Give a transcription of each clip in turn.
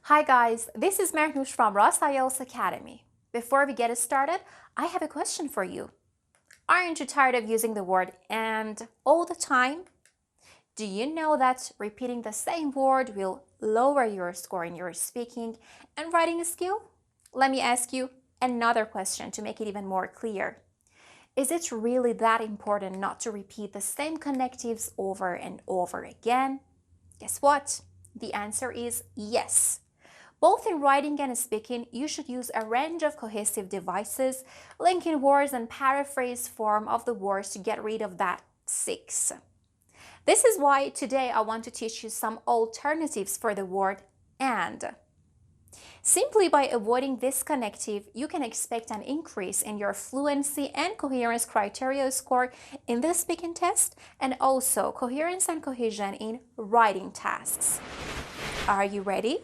Hi guys, this is Marnoush from Ross IELTS Academy. Before we get started, I have a question for you. Aren't you tired of using the word "and" all the time? Do you know that repeating the same word will lower your score in your speaking and writing skill? Let me ask you another question to make it even more clear. Is it really that important not to repeat the same connectives over and over again? Guess what? The answer is yes. Both in writing and speaking, you should use a range of cohesive devices, linking words and paraphrase form of the words to get rid of that six. This is why today I want to teach you some alternatives for the word "and." Simply by avoiding this connective, you can expect an increase in your fluency and coherence criteria score in the speaking test and also coherence and cohesion in writing tasks. Are you ready?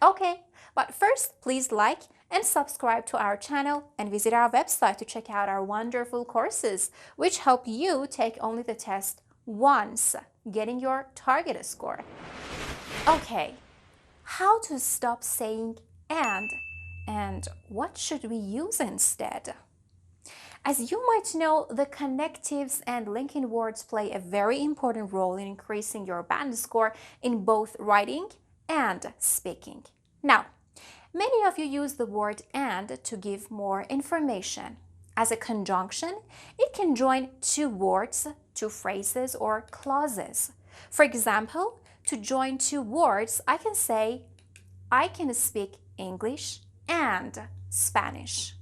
Okay, but first please like and subscribe to our channel and visit our website to check out our wonderful courses which help you take only the test once, getting your target score. Okay, how to stop saying and what should we use instead? As you might know, the connectives and linking words play a very important role in increasing your band score in both writing and speaking. Now, many of you use the word "and" to give more information. As a conjunction, it can join two words, two phrases, or clauses. For example, to join two words, I can say, I can speak English and Spanish.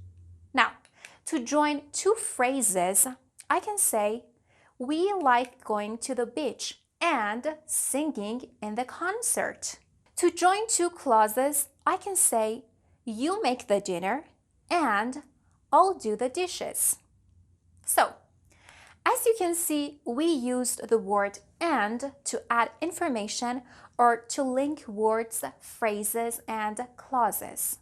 Now, to join two phrases, I can say, we like going to the beach and singing in the concert. To join two clauses, I can say, you make the dinner and I'll do the dishes. So, as you can see, we used the word "and" to add information or to link words, phrases, and clauses.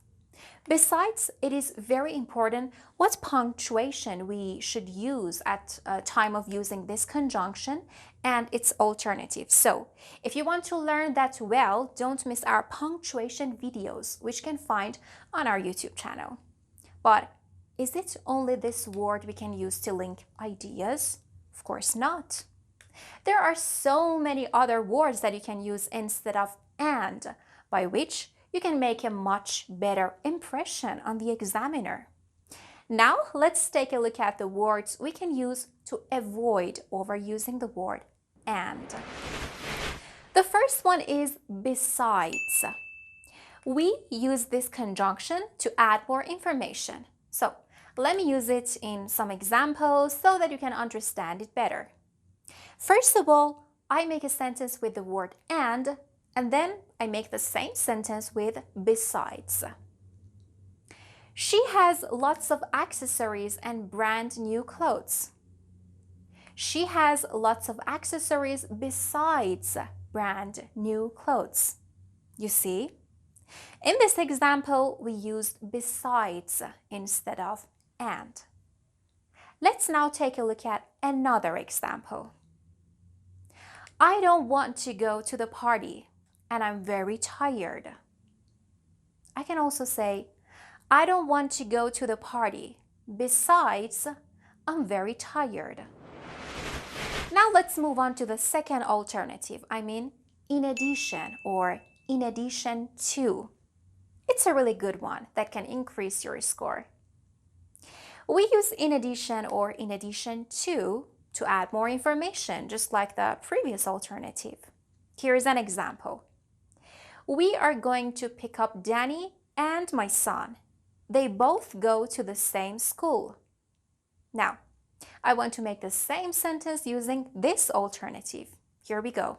Besides, it is very important what punctuation we should use at time of using this conjunction and its alternatives. So, if you want to learn that well, don't miss our punctuation videos, which you can find on our YouTube channel. But is it only this word we can use to link ideas? Of course not. There are so many other words that you can use instead of "and," by which you can make a much better impression on the examiner. Now, let's take a look at the words we can use to avoid overusing the word "and." The first one is besides. We use this conjunction to add more information. So, let me use it in some examples so that you can understand it better. First of all, I make a sentence with the word "and" then I make the same sentence with "besides." She has lots of accessories and brand new clothes. She has lots of accessories besides brand new clothes. You see? In this example, we used "besides" instead of "and." Let's now take a look at another example. I don't want to go to the party and I'm very tired. I can also say, I don't want to go to the party. Besides, I'm very tired. Now let's move on to the second alternative. I mean, in addition or in addition to. It's a really good one that can increase your score. We use in addition or in addition to add more information, just like the previous alternative. Here is an example. We are going to pick up Danny and my son. They both go to the same school. Now, I want to make the same sentence using this alternative. Here we go.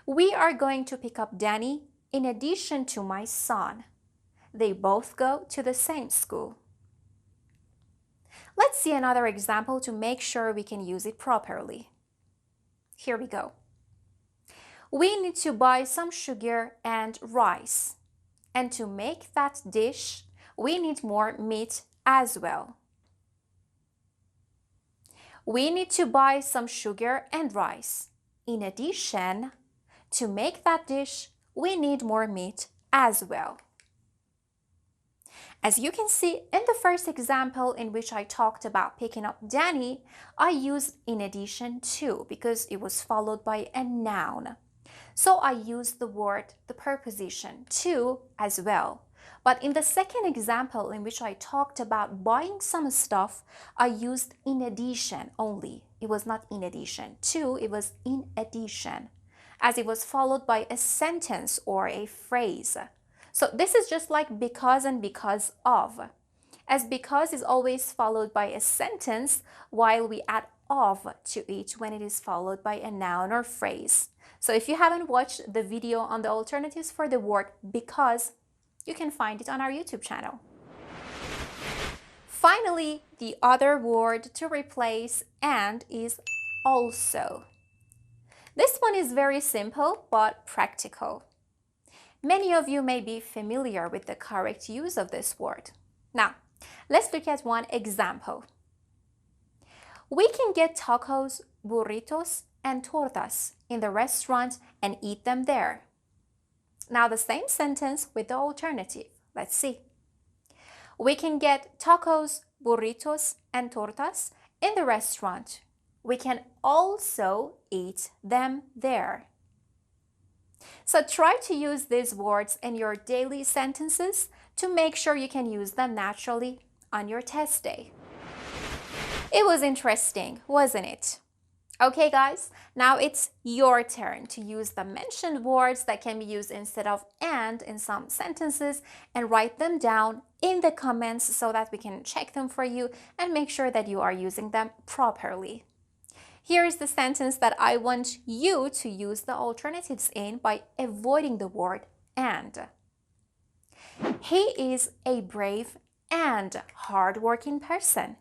We are going to pick up Danny in addition to my son. They both go to the same school. Let's see another example to make sure we can use it properly. Here we go. We need to buy some sugar and rice. And to make that dish, we need more meat as well. We need to buy some sugar and rice. In addition, to make that dish, we need more meat as well. As you can see in the first example in which I talked about picking up Danny, I used in addition to because it was followed by a noun. So I used the preposition to as well. But in the second example in which I talked about buying some stuff, I used in addition only. It was not in addition to, it was in addition, as it was followed by a sentence or a phrase. So this is just like because and because of. As because is always followed by a sentence, while we add of to it when it is followed by a noun or phrase. So if you haven't watched the video on the alternatives for the word because, you can find it on our YouTube channel. Finally, the other word to replace and is also. This one is very simple but practical. Many of you may be familiar with the correct use of this word. Now, let's look at one example. We can get tacos, burritos, and tortas in the restaurant and eat them there. Now the same sentence with the alternative. Let's see. We can get tacos, burritos, and tortas in the restaurant. We can also eat them there. So try to use these words in your daily sentences to make sure you can use them naturally on your test day. It was interesting, wasn't it? Okay guys, now it's your turn to use the mentioned words that can be used instead of and in some sentences and write them down in the comments so that we can check them for you and make sure that you are using them properly. Here is the sentence that I want you to use the alternatives in by avoiding the word and. He is a brave and hardworking person.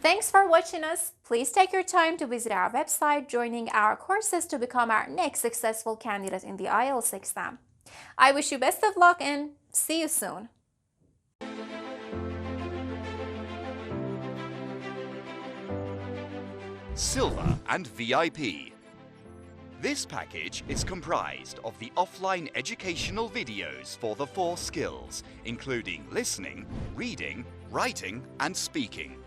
Thanks for watching us. Please take your time to visit our website, joining our courses to become our next successful candidate in the IELTS exam. I wish you best of luck and see you soon. Silver and VIP. This package is comprised of the offline educational videos for the 4 skills, including listening, reading, writing, and speaking.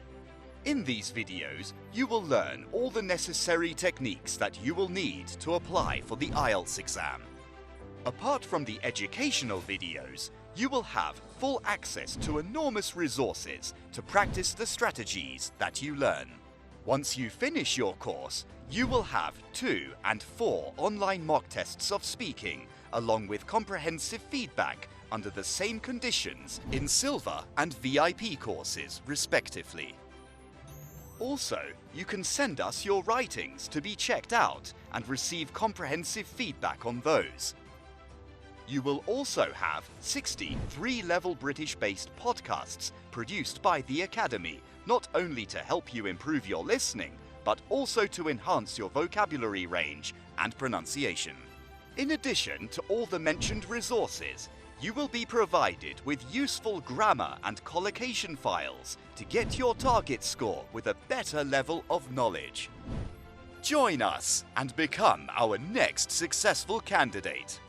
In these videos, you will learn all the necessary techniques that you will need to apply for the IELTS exam. Apart from the educational videos, you will have full access to enormous resources to practice the strategies that you learn. Once you finish your course, you will have 2 and 4 online mock tests of speaking, along with comprehensive feedback under the same conditions in Silver and VIP courses, respectively. Also, you can send us your writings to be checked out and receive comprehensive feedback on those. You will also have 60 3-level British-based podcasts produced by the Academy, not only to help you improve your listening, but also to enhance your vocabulary range and pronunciation. In addition to all the mentioned resources, you will be provided with useful grammar and collocation files to get your target score with a better level of knowledge. Join us and become our next successful candidate.